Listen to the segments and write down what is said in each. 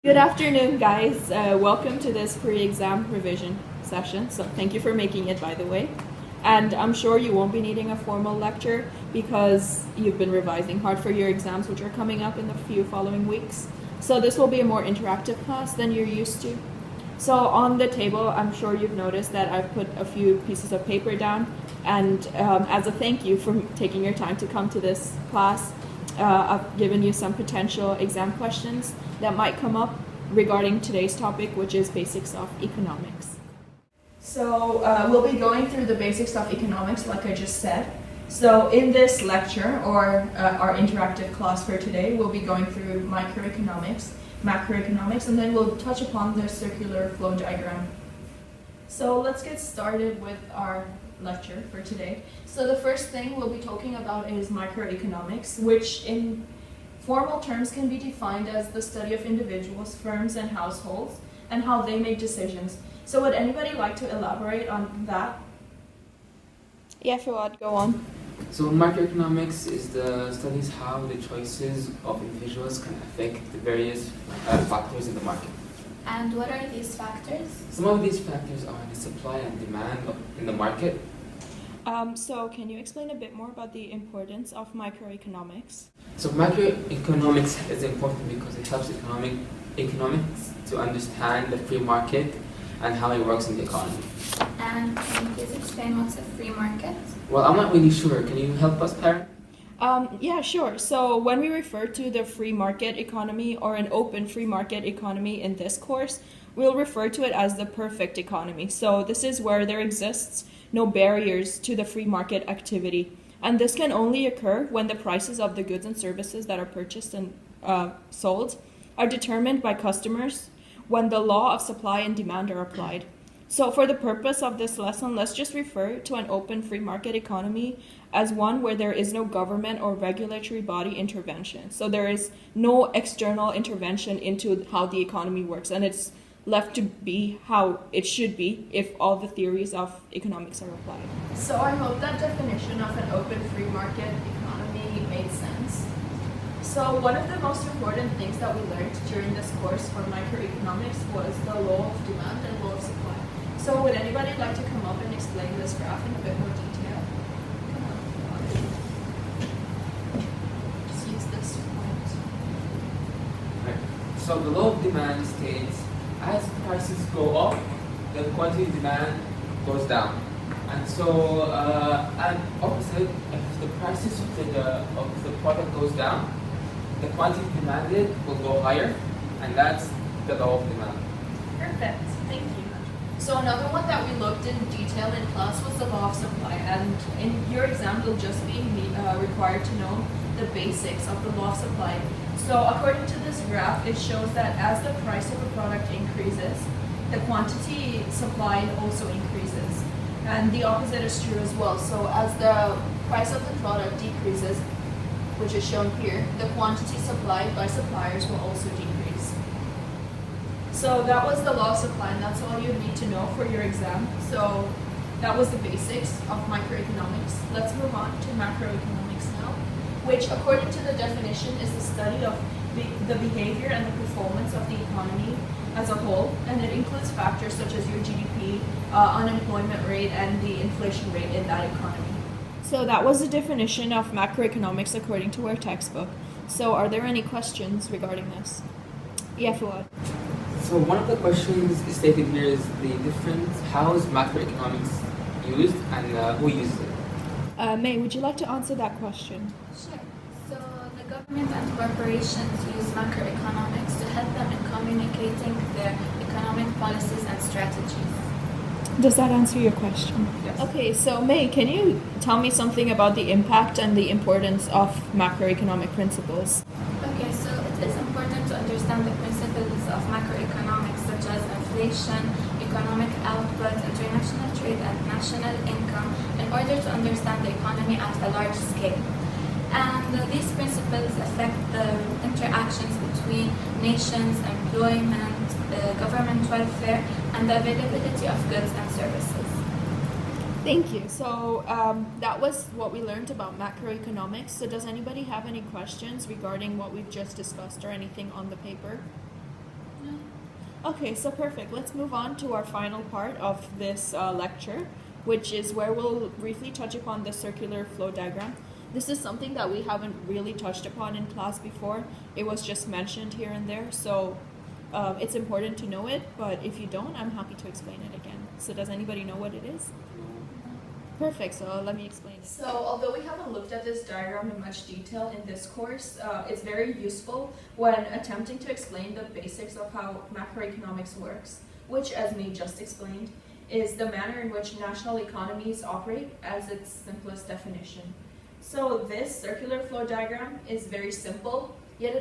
Good afternoon, guys. Welcome to this pre-exam revision session. So thank you for making it, by the way. And I'm sure you won't be needing a formal lecture because you've been revising hard for your exams, which are coming up in the few following weeks. So this will be a more interactive class than you're used to. So on the table, I'm sure you've noticed that I've put a few pieces of paper down. And as a thank you for taking your time to come to this class, I've given you some potential exam questions that might come up regarding today's topic, which is basics of economics. So we'll be going through the basics of economics, like I just said. So in this lecture, or our interactive class for today, we'll be going through microeconomics, macroeconomics, and then we'll touch upon the circular flow diagram. So let's get started with our lecture for today. So the first thing we'll be talking about is microeconomics, which in formal terms can be defined as the study of individuals, firms, and households, and how they make decisions. So would anybody like to elaborate on that? Yeah, Fawad, go on. So macroeconomics is the studies how the choices of individuals can affect the various factors in the market. And what are these factors? Some of these factors are the supply and demand in the market. So can you explain a bit more about the importance of microeconomics? So macroeconomics is important because it helps economics to understand the free market and how it works in the economy. And can you please explain what's a free market? Well, I'm not really sure. Can you help us, Perrin? Yeah, sure. So when we refer to the free market economy or an open free market economy in this course, we'll refer to it as the perfect economy. So this is where there exists no barriers to the free market activity. And this can only occur when the prices of the goods and services that are purchased and sold are determined by customers when the law of supply and demand are applied. So for the purpose of this lesson, let's just refer to an open free market economy as one where there is no government or regulatory body intervention. So there is no external intervention into how the economy works, and it's left to be how it should be if all the theories of economics are applied. So I hope that definition of an open free market economy made sense. So one of the most important things that we learned during this course for microeconomics was the law of demand and law of supply. So would anybody like to come up and explain this graph in a bit more detail? Come on. Just use this point. Right. So the law of demand states as prices go up, the quantity demand goes down. And so, and opposite, if the prices of the product goes down, the quantity demanded will go higher, and that's the law of demand. Perfect. Thank you. So another one that we looked in detail in class was the law of supply, and in your exam you'll just be required to know the basics of the law of supply. So according to this graph, it shows that as the price of a product increases, the quantity supplied also increases. And the opposite is true as well. So as the price of the product decreases, which is shown here, the quantity supplied by suppliers will also decrease. So that was the law of supply, and that's all you need to know for your exam. So that was the basics of microeconomics. Let's move on to macroeconomics now, which according to the definition is the study of the behavior and the performance of the economy as a whole, and it includes factors such as your GDP, unemployment rate, and the inflation rate in that economy. So that was the definition of macroeconomics according to our textbook. So are there any questions regarding this? Yeah, Fuad. So one of the questions stated here is the difference, how is macroeconomics used and who uses it? May, would you like to answer that question? Sure. So the government and corporations use macroeconomics to help them in communicating their economic policies and strategies. Does that answer your question? Yes. Okay, so May, can you tell me something about the impact and the importance of macroeconomic principles? Okay, so it is important to understand the principles of macroeconomics such as inflation, economic output, international trade, and national income in order to understand the economy at a large scale. And these principles affect the interactions between nations, employment, government welfare, and the availability of goods and services. Thank you. So that was what we learned about macroeconomics. So does anybody have any questions regarding what we've just discussed or anything on the paper? Okay, so perfect. Let's move on to our final part of this lecture, which is where we'll briefly touch upon the circular flow diagram. This is something that we haven't really touched upon in class before. It was just mentioned here and there, so it's important to know it, but if you don't, I'm happy to explain it again. So does anybody know what it is? Perfect, so let me explain it. So although we haven't looked at this diagram in much detail in this course, it's very useful when attempting to explain the basics of how macroeconomics works, which, as May just explained, is the manner in which national economies operate as its simplest definition. So this circular flow diagram is very simple, yet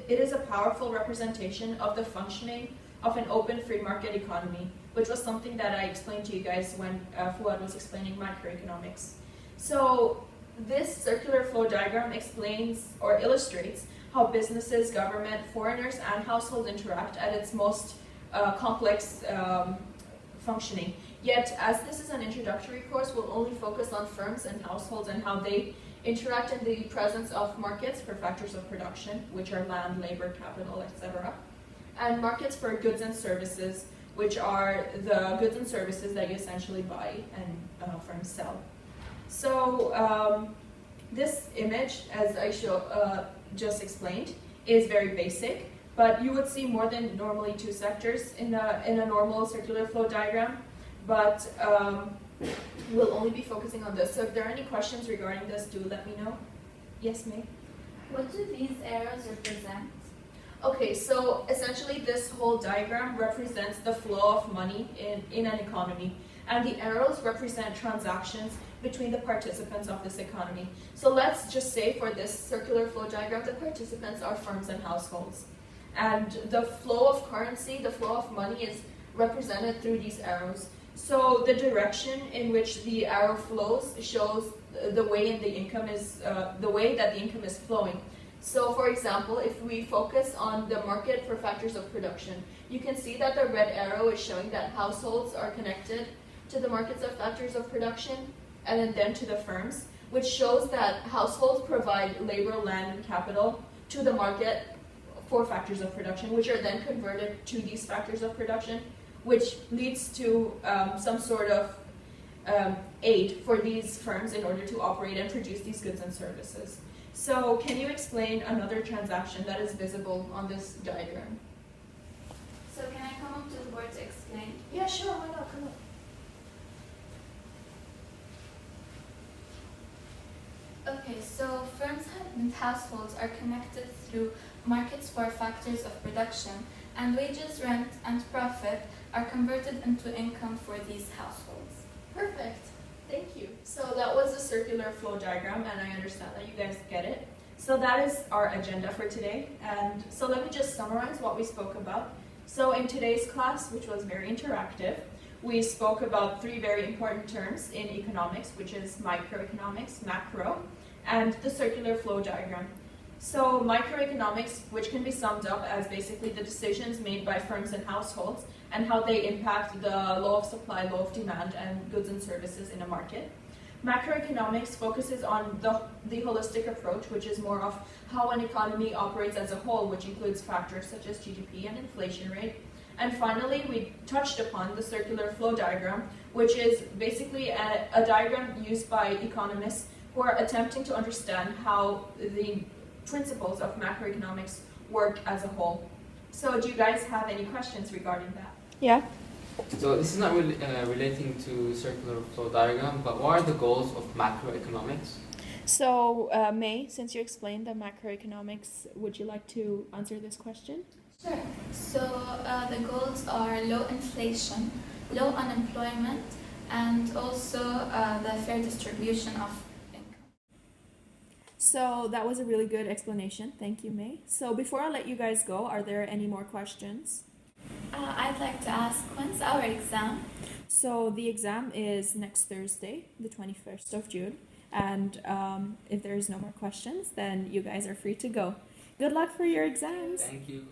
it is a powerful representation of the functioning of an open free market economy, which was something that I explained to you guys when Fuad was explaining macroeconomics. So this circular flow diagram explains or illustrates how businesses, government, foreigners, and households interact at its most complex functioning. Yet, as this is an introductory course, we'll only focus on firms and households and how they interact in the presence of markets for factors of production, which are land, labor, capital, etc., and markets for goods and services, which are the goods and services that you essentially buy and firms sell. So this image, as I just explained, is very basic, but you would see more than normally two sectors in a normal circular flow diagram, but we'll only be focusing on this. So if there are any questions regarding this, do let me know. Yes, May? What do these arrows represent? Okay, so essentially this whole diagram represents the flow of money in an economy, and the arrows represent transactions between the participants of this economy. So let's just say for this circular flow diagram, the participants are firms and households. And the flow of currency, the flow of money is represented through these arrows. So the direction in which the arrow flows shows the way that the income is flowing. So for example, if we focus on the market for factors of production, you can see that the red arrow is showing that households are connected to the markets of factors of production and then to the firms, which shows that households provide labor, land, and capital to the market for factors of production, which are then converted to these factors of production, which leads to some sort of aid for these firms in order to operate and produce these goods and services. So can you explain another transaction that is visible on this diagram? So can I come up to the board to explain? Yeah, sure, why not? Come on. Okay, so firms and households are connected through markets for factors of production, and wages, rent, and profit are converted into income for these households. Perfect. Thank you. So that was a circular flow diagram, and I understand that you guys get it. So that is our agenda for today. And so let me just summarize what we spoke about. So in today's class, which was very interactive, we spoke about three very important terms in economics, which is microeconomics, macro, and the circular flow diagram. So microeconomics, which can be summed up as basically the decisions made by firms and households and how they impact the law of supply, law of demand, and goods and services in a market. Macroeconomics focuses on the holistic approach, which is more of how an economy operates as a whole, which includes factors such as GDP and inflation rate. And finally, we touched upon the circular flow diagram, which is basically a diagram used by economists who are attempting to understand how the principles of macroeconomics work as a whole. So do you guys have any questions regarding that? Yeah. So this is not really relating to circular flow diagram, but what are the goals of macroeconomics? So May, since you explained the macroeconomics, would you like to answer this question? Sure. So the goals are low inflation, low unemployment, and also the fair distribution of income. So that was a really good explanation. Thank you, May. So before I let you guys go, are there any more questions? I'd like to ask, when's our exam? So the exam is next Thursday, the 21st of June. And if there's no more questions, then you guys are free to go. Good luck for your exams. Thank you.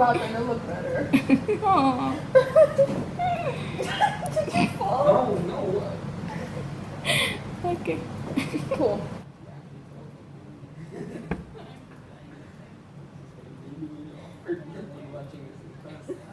not gonna look better. Aw. No, no. Okay. Cool. Watching this in class.